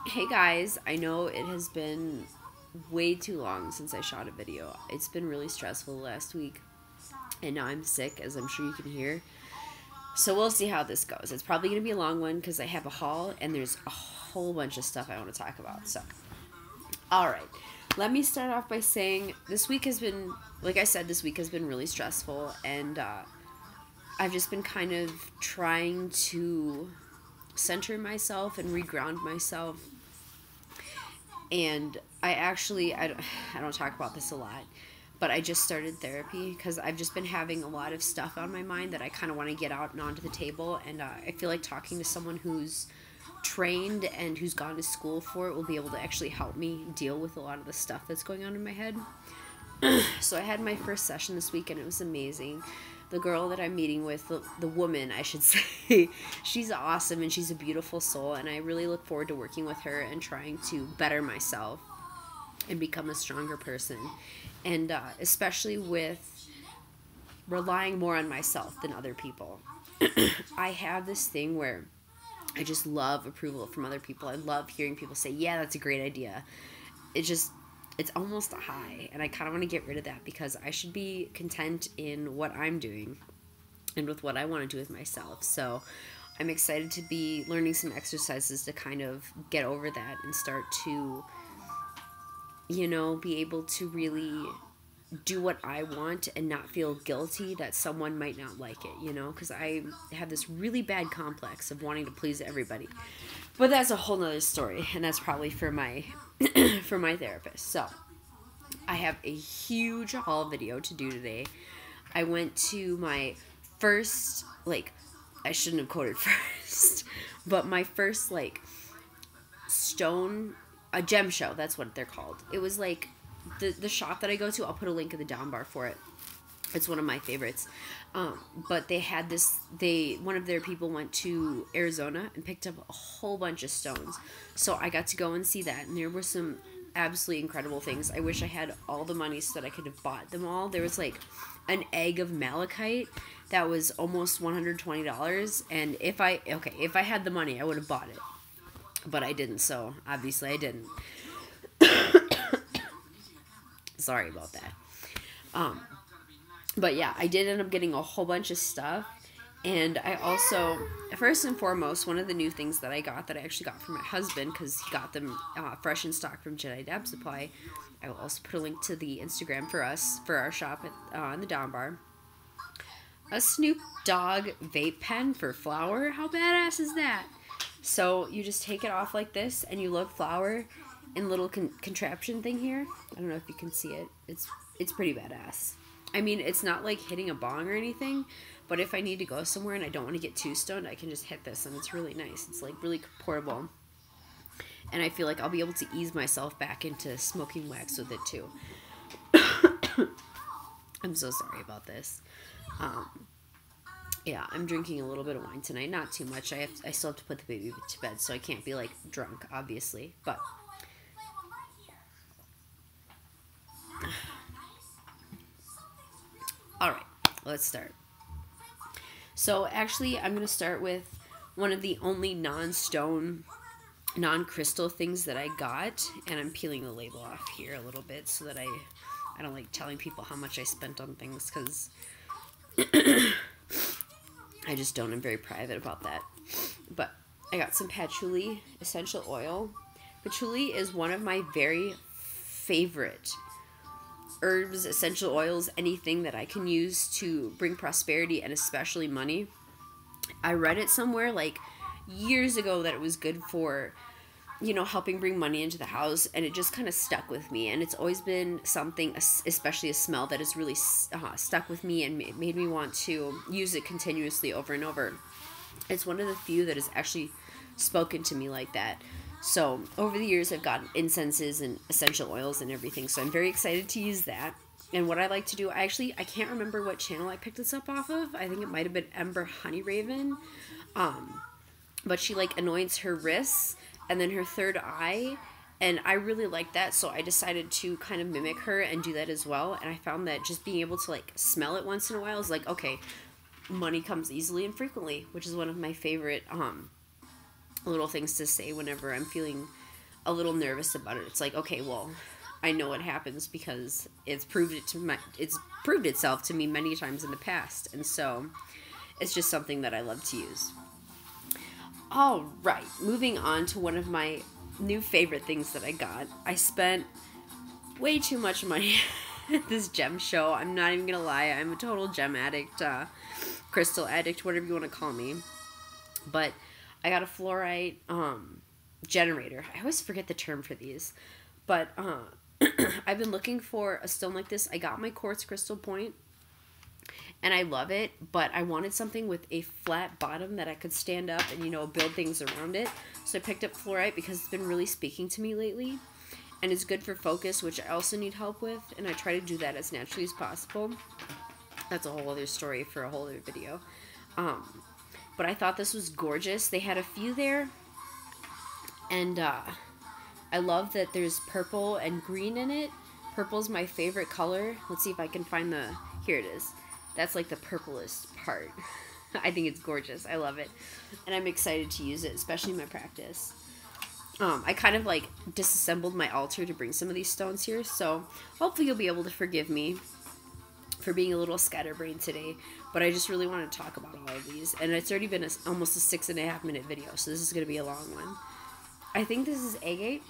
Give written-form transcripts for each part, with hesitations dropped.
Hey guys, I know it has been way too long since I shot a video. It's been really stressful last week, and now I'm sick, as I'm sure you can hear. So we'll see how this goes. It's probably going to be a long one because I have a haul and there's a whole bunch of stuff I want to talk about. So, alright. Let me start off by saying this week has been, like I said, this week has been really stressful, and I've just been kind of trying to center myself and reground myself. And I don't talk about this a lot, but I just started therapy because I've just been having a lot of stuff on my mind that I kind of want to get out and onto the table. And I feel like talking to someone who's trained and who's gone to school for it will be able to actually help me deal with a lot of the stuff that's going on in my head. So I had my first session this week and it was amazing. The girl that I'm meeting with, the woman, I should say, she's awesome and she's a beautiful soul, and I really look forward to working with her and trying to better myself and become a stronger person. And especially with relying more on myself than other people. I have this thing where I just love approval from other people. I love hearing people say, yeah, that's a great idea. It's almost a high, and I kind of want to get rid of that because I should be content in what I'm doing and with what I want to do with myself. So I'm excited to be learning some exercises to kind of get over that and start to, be able to really do what I want and not feel guilty that someone might not like it, because I have this really bad complex of wanting to please everybody. But that's a whole nother story, and that's probably for my for my therapist. So I have a huge haul video to do today. I went to my first, I shouldn't have quoted first, but my first, a gem show, that's what they're called. It was like the shop that I go to. I'll put a link in the down bar for it. It's one of my favorites. But they had one of their people went to Arizona and picked up a whole bunch of stones. So I got to go and see that, and there were some absolutely incredible things. I wish I had all the money so that I could have bought them all. There was an egg of malachite that was almost $120, and if I had the money, I would have bought it. But I didn't, so obviously I didn't. Sorry about that. But yeah, I did end up getting a whole bunch of stuff. And I also, first and foremost, one of the new things that I got, that I actually got from my husband, because he got them fresh in stock from Jedi Dab Supply. I will also put a link to the Instagram for our shop in the down bar. A Snoop Dogg vape pen for flour. How badass is that? So you just take it off like this, and you load flour in little contraption thing here. I don't know if you can see it. It's pretty badass. I mean, it's not like hitting a bong or anything, but if I need to go somewhere and I don't want to get too stoned, I can just hit this, and it's really nice. It's really portable, and I feel like I'll be able to ease myself back into smoking wax with it too. I'm so sorry about this. Yeah, I'm drinking a little bit of wine tonight, not too much. I still have to put the baby to bed, so I can't be drunk, obviously, but alright, let's start. So actually, I'm going to start with one of the only non-stone, non-crystal things that I got, and I'm peeling the label off here a little bit so that I don't like telling people how much I spent on things, because I just don't. I'm very private about that. But I got some patchouli essential oil. Patchouli is one of my very favorite herbs, essential oils, anything that I can use to bring prosperity and especially money. I read it somewhere years ago that it was good for, helping bring money into the house, and it just kind of stuck with me, and it's always been something, especially a smell, that has really stuck with me and made me want to use it continuously over and over. It's one of the few that has actually spoken to me like that. So over the years, I've gotten incenses and essential oils and everything, so I'm very excited to use that. And what I like to do, I can't remember what channel I picked this up off of. I think it might have been Ember Honey Raven. But she anoints her wrists and then her third eye, and I really like that, so I decided to kind of mimic her and do that as well. And I found that just being able to smell it once in a while is okay, money comes easily and frequently, which is one of my favorite little things to say whenever I'm feeling a little nervous about it. It's like, okay, well, I know what happens because it's proved itself to me many times in the past, and so it's just something that I love to use. All right, moving on to one of my new favorite things that I got. I spent way too much money at this gem show. I'm not even gonna lie. I'm a total gem addict, crystal addict, whatever you want to call me. But I got a fluorite generator. I always forget the term for these. But I've been looking for a stone like this. I got my quartz crystal point, and I love it, but I wanted something with a flat bottom that I could stand up and, you know, build things around it. So I picked up fluorite because it's been really speaking to me lately, and it's good for focus, which I also need help with, and I try to do that as naturally as possible. That's a whole other story for a whole other video. But I thought this was gorgeous. They had a few there, and I love that there's purple and green in it. Purple's my favorite color. Let's see if I can find the... Here it is. That's like the purplest part. I think it's gorgeous. I love it. And I'm excited to use it, especially in my practice. I kind of like disassembled my altar to bring some of these stones here, so hopefully you'll be able to forgive me for being a little scatterbrained today, but I just really want to talk about all of these, and it's already been almost a 6.5 minute video, so this is going to be a long one. I think this is agate.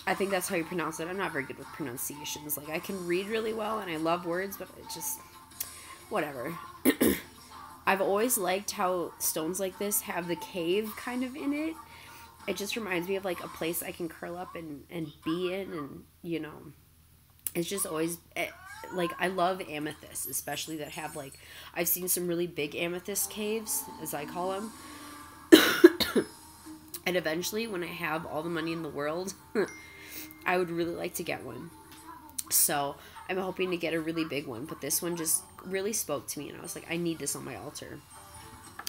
I think that's how you pronounce it. I'm not very good with pronunciations. Like, I can read really well, and I love words, but it just... whatever. I've always liked how stones like this have the cave kind of in it. It just reminds me of like a place I can curl up and be in, and, you know, it's just always, like, I love amethysts, especially that have, like, I've seen some really big amethyst caves, as I call them. And eventually, when I have all the money in the world, I would really like to get one. So I'm hoping to get a really big one, but this one just really spoke to me, and I was like, I need this on my altar.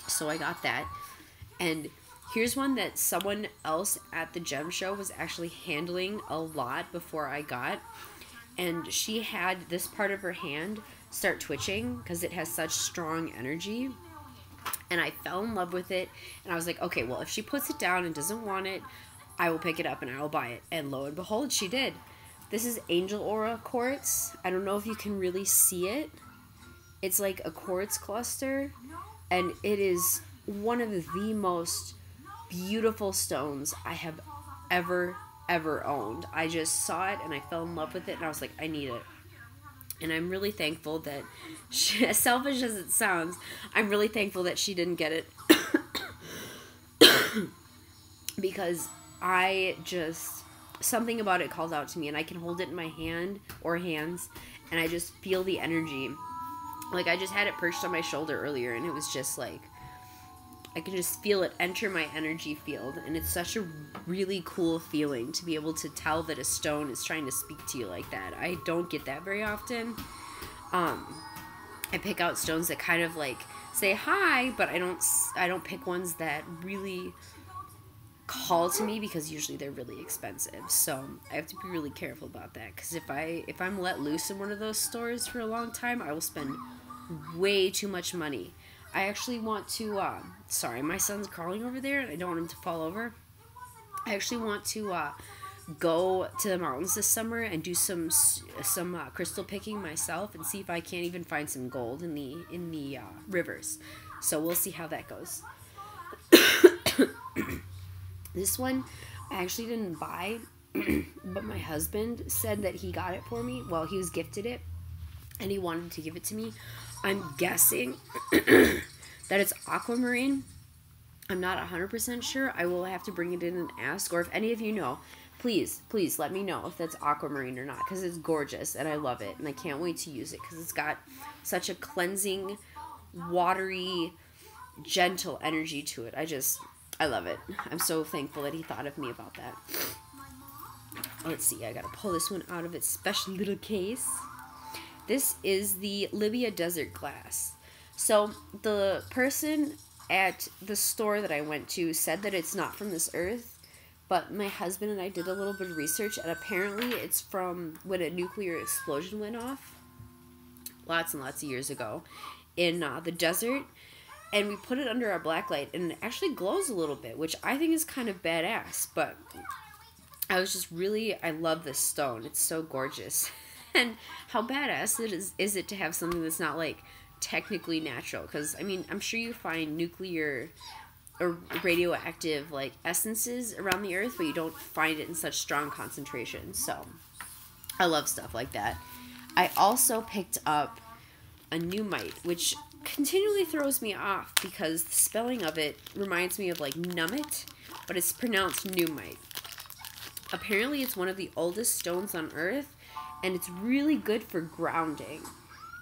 So I got that. And here's one that someone else at the gem show was actually handling a lot before I got. And she had this part of her hand start twitching because it has such strong energy. And I fell in love with it. And I was like, okay, well, if she puts it down and doesn't want it, I will pick it up and I will buy it. And lo and behold, she did. This is Angel Aura quartz. I don't know if you can really see it. It's like a quartz cluster. And it is one of the most beautiful stones I have ever owned. I just saw it and I fell in love with it, and I was like, I need it. And I'm really thankful that she, as selfish as it sounds, I'm really thankful that she didn't get it. Because I just, something about it calls out to me, and I can hold it in my hand or hands, and I just feel the energy. Like, I just had it perched on my shoulder earlier, and it was just like, I can just feel it enter my energy field, and it's such a really cool feeling to be able to tell that a stone is trying to speak to you like that. I don't get that very often. I pick out stones that kind of like say hi, but I don't pick ones that really call to me, because usually they're really expensive. So I have to be really careful about that, because if I'm let loose in one of those stores for a long time, I will spend way too much money. I actually want to, sorry, my son's crawling over there, and I don't want him to fall over. I actually want to go to the mountains this summer and do some crystal picking myself, and see if I can't even find some gold in the rivers. So we'll see how that goes. This one I actually didn't buy, but my husband said that he got it for me. Well, he was gifted it, and he wanted to give it to me. I'm guessing that it's aquamarine. I'm not 100% sure. I will have to bring it in and ask. Or if any of you know, please let me know if that's aquamarine or not, because it's gorgeous and I love it. And I can't wait to use it because it's got such a cleansing, watery, gentle energy to it. I love it. I'm so thankful that he thought of me about that. Let's see. I got to pull this one out of its special little case. This is the Libya Desert Glass. So the person at the store that I went to said that it's not from this earth, but my husband and I did a little bit of research, and apparently it's from when a nuclear explosion went off lots and lots of years ago in the desert, and we put it under our blacklight, and it actually glows a little bit, which I think is kind of badass. But I was just really, I love this stone. It's so gorgeous. And how badass is it to have something that's not like technically natural? Because, I mean, I'm sure you find nuclear or radioactive like essences around the earth, but you don't find it in such strong concentrations. So I love stuff like that. I also picked up a numite, which continually throws me off because the spelling of it reminds me of like nummit, but it's pronounced numite. Apparently it's one of the oldest stones on earth, and it's really good for grounding.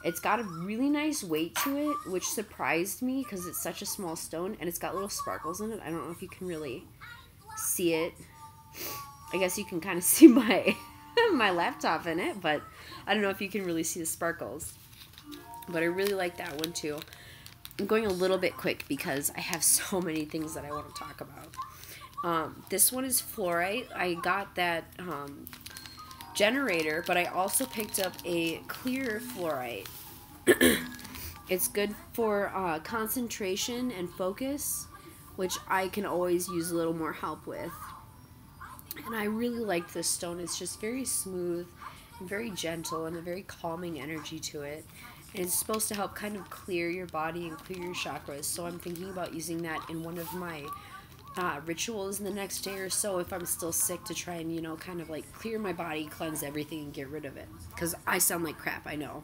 It's got a really nice weight to it, which surprised me because it's such a small stone, and it's got little sparkles in it. I don't know if you can really see it. I guess you can kind of see my my laptop in it, but I don't know if you can really see the sparkles. But I really like that one too. I'm going a little bit quick because I have so many things that I want to talk about. This one is fluorite. I got that generator, but I also picked up a clear fluorite. It's good for concentration and focus, which I can always use a little more help with. And I really like this stone. It's just very smooth and very gentle and a very calming energy to it. And it's supposed to help kind of clear your body and clear your chakras. So I'm thinking about using that in one of my rituals in the next day or so if I'm still sick, to try and, you know, kind of like clear my body, cleanse everything, and get rid of it. Because I sound like crap, I know.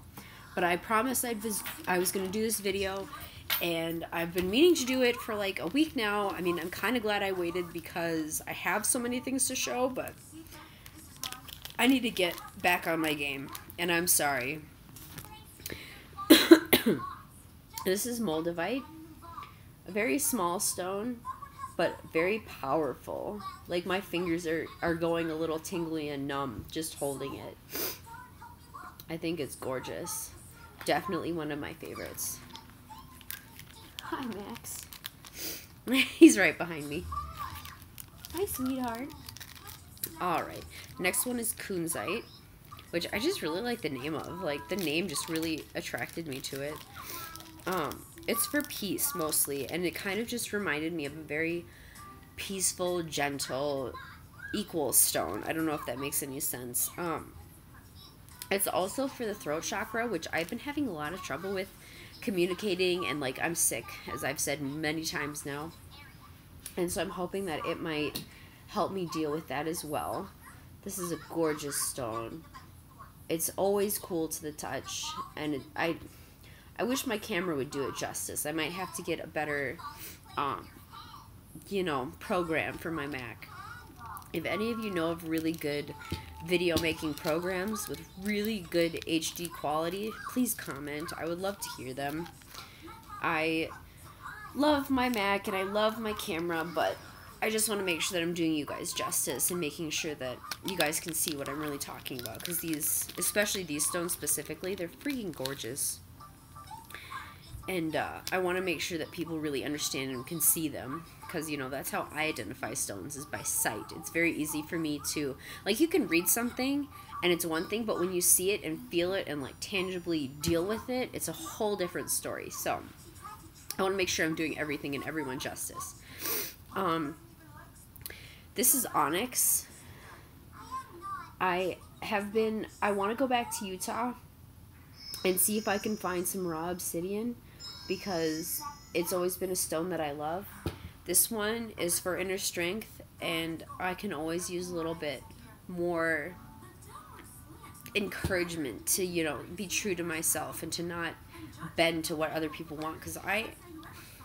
But I promised I was going to do this video, and I've been meaning to do it for like a week now. I mean, I'm kind of glad I waited because I have so many things to show, but I need to get back on my game, and I'm sorry. This is moldavite, a very small stone, but very powerful. Like, my fingers are going a little tingly and numb just holding it. I think it's gorgeous. Definitely one of my favorites. Hi, Max. He's right behind me. Hi, sweetheart. Alright, next one is kunzite, which I just really like the name of. Like, the name just really attracted me to it. It's for peace, mostly, and it kind of just reminded me of a very peaceful, gentle, equal stone. I don't know if that makes any sense. It's also for the throat chakra, which I've been having a lot of trouble with communicating, and, like, I'm sick, as I've said many times now. And so I'm hoping that it might help me deal with that as well. This is a gorgeous stone. It's always cool to the touch, and I wish my camera would do it justice. I might have to get a better, you know, program for my Mac. If any of you know of really good video making programs with really good HD quality, please comment. I would love to hear them. I love my Mac and I love my camera, but I just want to make sure that I'm doing you guys justice and making sure that you guys can see what I'm really talking about. Because these, especially these stones specifically, they're freaking gorgeous. And I want to make sure that people really understand and can see them. Because, you know, that's how I identify stones, is by sight. It's very easy for me to, like, you can read something and it's one thing, but when you see it and feel it and, like, tangibly deal with it, it's a whole different story. So I want to make sure I'm doing everything and everyone justice. This is onyx. I want to go back to Utah and see if I can find some raw obsidian, because it's always been a stone that I love. This one is for inner strength, and I can always use a little bit more encouragement to, you know, be true to myself and to not bend to what other people want. Because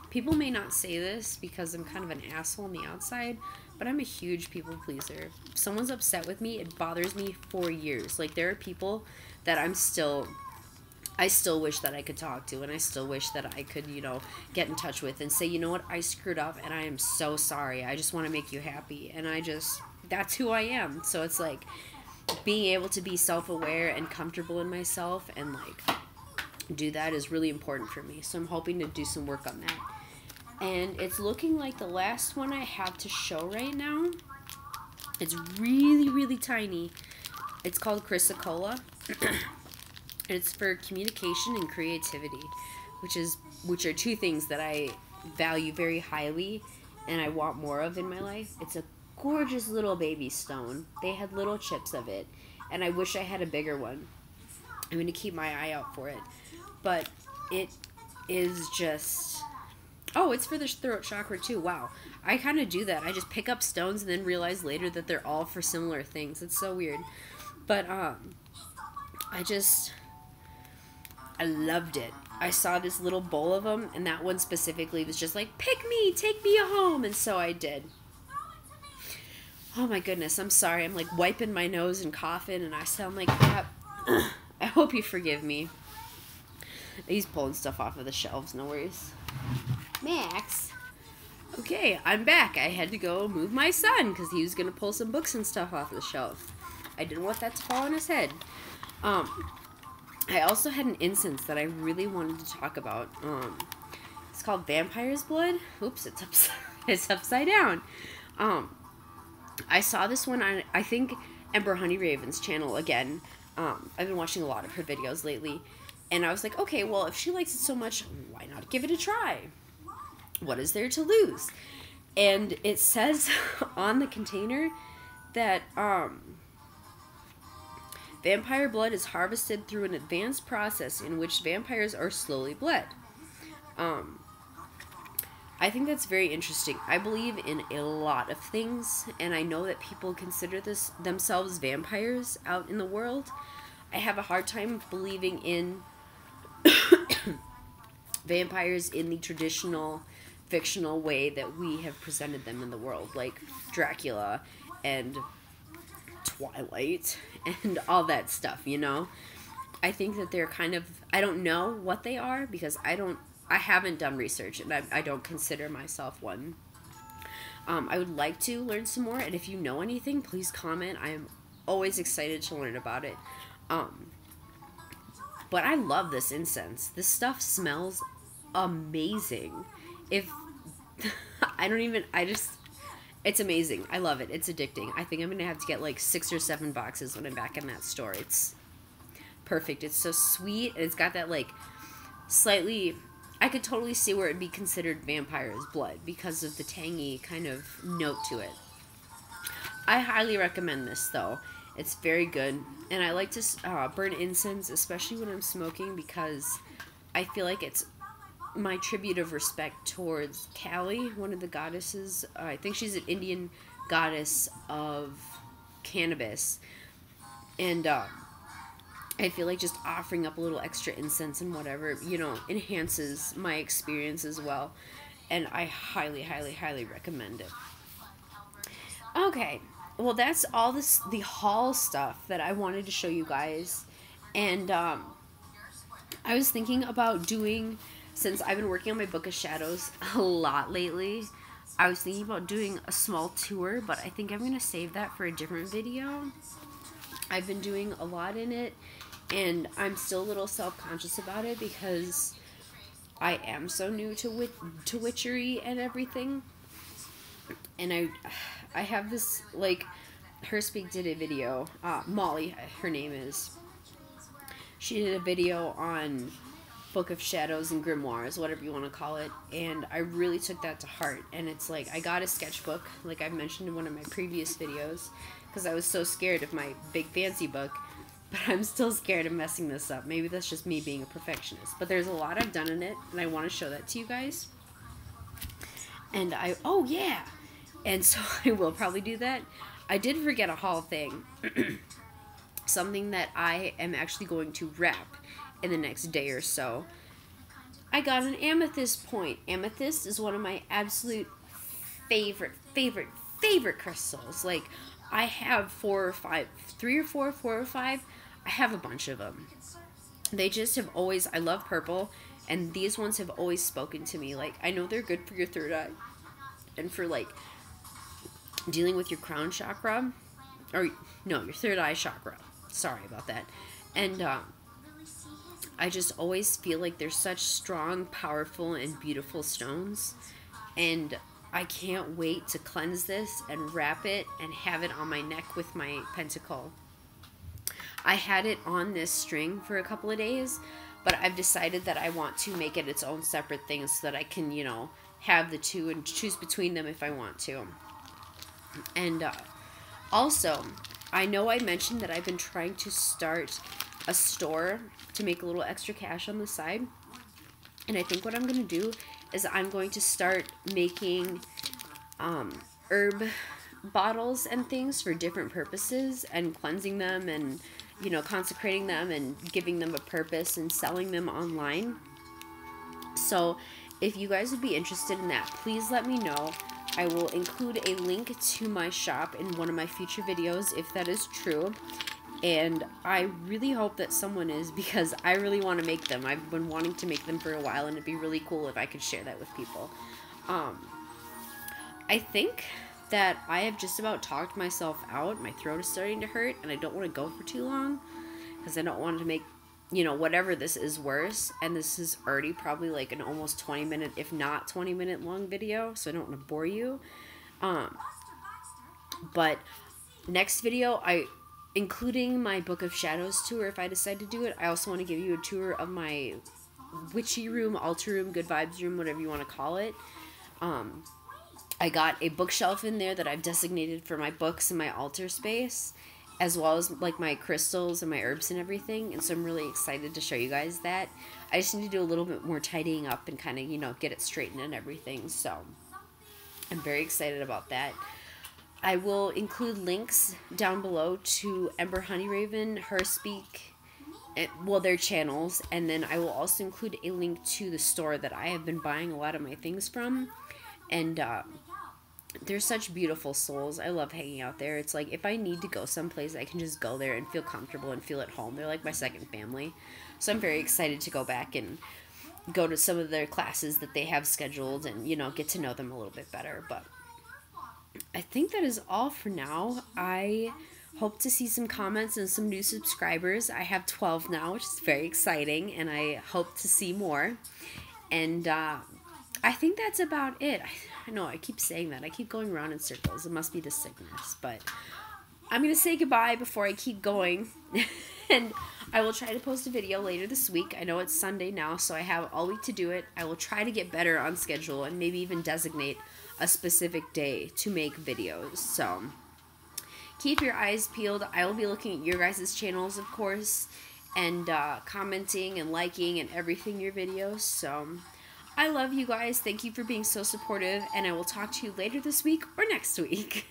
people may not say this because I'm kind of an asshole on the outside, but I'm a huge people pleaser. If someone's upset with me, it bothers me for years. Like, there are people that I still wish that I could talk to, and I still wish that I could, you know, get in touch with and say, you know what, I screwed up and I am so sorry. I just want to make you happy. And that's who I am. So it's like being able to be self-aware and comfortable in myself and, like, do that is really important for me. So I'm hoping to do some work on that. And it's looking like the last one I have to show right now. It's really, really tiny. It's called chrysocolla. It's for communication and creativity, which are two things that I value very highly and I want more of in my life. It's a gorgeous little baby stone. They had little chips of it, and I wish I had a bigger one. I'm going to keep my eye out for it. But it is just... Oh, it's for the throat chakra too. Wow. I kind of do that. I just pick up stones and then realize later that they're all for similar things. It's so weird. But I loved it. I saw this little bowl of them, and that one specifically was just like, pick me, take me home. And so I did. Oh my goodness, I'm sorry. I'm like wiping my nose and coughing, and I sound like crap. I hope you forgive me. He's pulling stuff off of the shelves, no worries. Max. Okay, I'm back. I had to go move my son because he was going to pull some books and stuff off the shelf. I didn't want that to fall on his head. I also had an incense that I really wanted to talk about. It's called Vampire's Blood. Oops, it's upside down. I saw this one on, I think, Ember Honeyraven's channel again. I've been watching a lot of her videos lately. And I was like, okay, well, if she likes it so much, why not give it a try? What is there to lose? And it says on the container that vampire blood is harvested through an advanced process in which vampires are slowly bled. I think that's very interesting. I believe in a lot of things, and I know that people consider themselves vampires out in the world. I have a hard time believing in vampires in the traditional fictional way that we have presented them in the world, like Dracula and Twilight and all that stuff, you know? I think that they're kind of, I don't know what they are because I haven't done research, and I don't consider myself one. I would like to learn some more, and if you know anything, please comment. I am always excited to learn about it. But I love this incense. This stuff smells amazing. It's amazing. I love it. It's addicting. I think I'm going to have to get like 6 or 7 boxes when I'm back in that store. It's perfect. It's so sweet, and it's got that like slightly... I could totally see where it'd be considered vampire's blood because of the tangy kind of note to it. I highly recommend this, though. It's very good. And I like to burn incense, especially when I'm smoking, because I feel like it's my tribute of respect towards Kali, one of the goddesses. I think she's an Indian goddess of cannabis. And I feel like just offering up a little extra incense and whatever, you know, enhances my experience as well. And I highly, highly, highly recommend it. Okay, well, that's all the haul stuff that I wanted to show you guys. And I was thinking about doing, since I've been working on my Book of Shadows a lot lately, I was thinking about doing a small tour, but I think I'm going to save that for a different video. I've been doing a lot in it, and I'm still a little self-conscious about it because I am so new to witchery and everything. And I have this, like, Herspig did a video, Molly, her name is. She did a video on Book of Shadows and Grimoires, whatever you want to call it, and I really took that to heart. And it's like, I got a sketchbook, like I mentioned in one of my previous videos, because I was so scared of my big fancy book. But I'm still scared of messing this up. Maybe that's just me being a perfectionist. But there's a lot I've done in it, and I want to show that to you guys. And oh yeah! And so I will probably do that. I did forget a haul thing. Something that I am actually going to wrap in the next day or so. I got an amethyst point. Amethyst is one of my absolute favorite crystals. Like, I have 4 or 5, 3 or 4, 4 or 5. I have a bunch of them. They just have always, I love purple, and these ones have always spoken to me. Like, I know they're good for your third eye, and for, like, dealing with your crown chakra, or, no, your third eye chakra. Sorry about that. And, I just always feel like they're such strong, powerful, and beautiful stones, and I can't wait to cleanse this and wrap it and have it on my neck with my pentacle. I had it on this string for a couple of days, but I've decided that I want to make it its own separate thing so that I can, you know, have the two and choose between them if I want to. And also, I know I mentioned that I've been trying to start a store to make a little extra cash on the side. And I think what I'm going to do is I'm going to start making herb bottles and things for different purposes and cleansing them and, you know, consecrating them and giving them a purpose and selling them online. So if you guys would be interested in that, please let me know. I will include a link to my shop in one of my future videos if that is true. And I really hope that someone is, because I really want to make them. I've been wanting to make them for a while, and it'd be really cool if I could share that with people. I think that I have just about talked myself out. My throat is starting to hurt, and I don't want to go for too long because I don't want to make, you know, whatever this is worse. And this is already probably like an almost 20 minute, if not 20 minute long video, so I don't want to bore you. But next video, including my Book of Shadows tour, if I decide to do it, I also want to give you a tour of my witchy room, altar room, good vibes room, whatever you want to call it. I got a bookshelf in there that I've designated for my books and my altar space, as well as like my crystals and my herbs and everything. And so I'm really excited to show you guys that. I just need to do a little bit more tidying up and kind of, you know, get it straightened and everything. So I'm very excited about that. I will include links down below to Ember Honeyraven, Her Speak, well, their channels, and then I will also include a link to the store that I have been buying a lot of my things from. And they're such beautiful souls. I love hanging out there. It's like if I need to go someplace, I can just go there and feel comfortable and feel at home. They're like my second family. So I'm very excited to go back and go to some of their classes that they have scheduled and, you know, get to know them a little bit better. But I think that is all for now. I hope to see some comments and some new subscribers. I have 12 now, which is very exciting, and I hope to see more. And I think that's about it. I know I keep saying that. I keep going around in circles. It must be the sickness. But I'm going to say goodbye before I keep going. And I will try to post a video later this week. I know it's Sunday now, so I have all week to do it. I will try to get better on schedule and maybe even designate a specific day to make videos. So keep your eyes peeled. I will be looking at your guys' channels, of course, and commenting and liking and everything your videos. So I love you guys. Thank you for being so supportive, and I will talk to you later this week or next week.